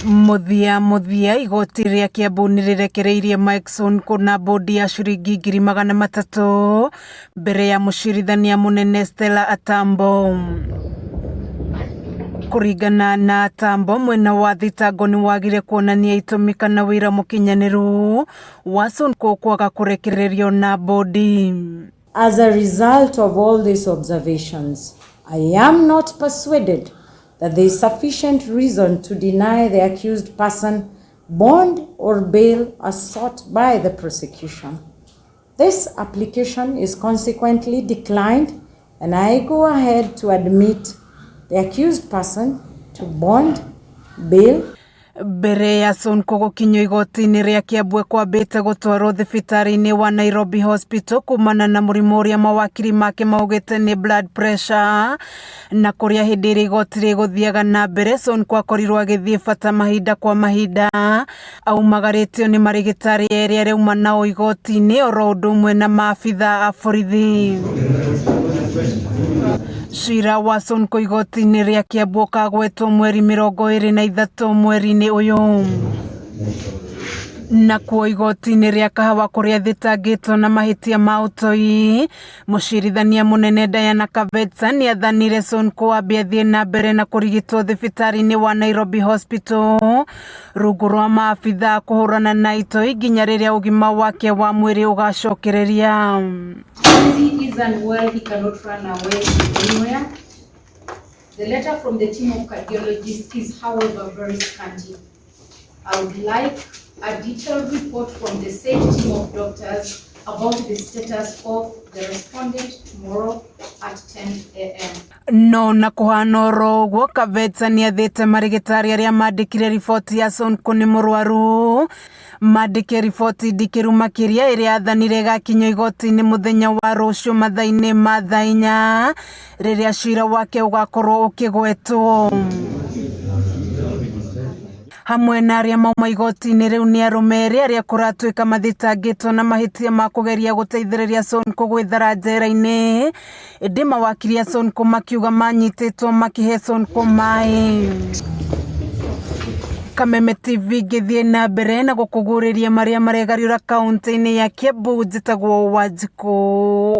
Muthia igoti-ini ria Kiambu rimurekereirie Sonko na mbondi ya ciringi ngiri magana matatu mbere ya mucirithania munene Stella Atambo. Kuringana na Atambo, mwena wa thitango ni wagire kuonania itumi kana wira mukinyaniru wa Sonko kwaga kurekererio na mbondi. As a result of all these observations, I am not persuaded that there is sufficient reason to deny the accused person bond or bail as sought by the prosecution. This application is consequently declined, and I go ahead to admit the accused person to bond, bail. Mbere ya Sonko gukinywo igoti-ini ria Kiambu kwambite gutwarwo thibitari-ini wa Nairobi Hospital kumana na murimu uria mawakiri make maugite ni blood pressure, na kuria hindi iri igoti riguthiaga na mbere Sonko akorirwo agithie bata mahinda kwa mahinda aumagaritio ni marigitari eri areuma nao igoti-ini oro undu umwe na maabithaa a borithi. Cira wa Sonko igoti-ini ria Kiambu kagwetwo mweri 23 mweri-ini uyu. Nakuo igoti-ini ria Kahawa kuria thitangitwo na mahitia ma utoi, mucirithania munene Diana ni athanire Sonko ambie athie na mbere na kurigitwo thibitari-ini wa Nairobi Hospital rungu rwa maabithaa kuhurana na itoi nginya riria ugima wake wa mwiri ugacokereria. He is unwell, he cannot run away anywhere. The letter from the team of cardiologists is, however, very scanty. I would like a detailed report from the same team of doctors about the status of the respondent tomorrow at 10 a.m. No na kuhana oro uguo ni athite marigitari aria mandikire riboti ya Sonko ni murwaru mandike riboti ndikiru makiria iria athanire gakinywo igoti-ini muthenya wa rucio mathaa-ini ma thaa 4 riria cira wake ugakorwo ukigwetwo. Hamwe na aria mauma igoti-ini riu ni arume eri aria kuratuika mathitangitwo na mahitia ma kugeria guteithiriria Sonko gwithara njera-ini, indi mawakiri a Sonko makiuga manyititwo makihe Sonko mai. Kameme TV ngithie na mbere na gukuguriria maria maregariura kaunti-ini ya Kiambu, njitagwo Wanjiko.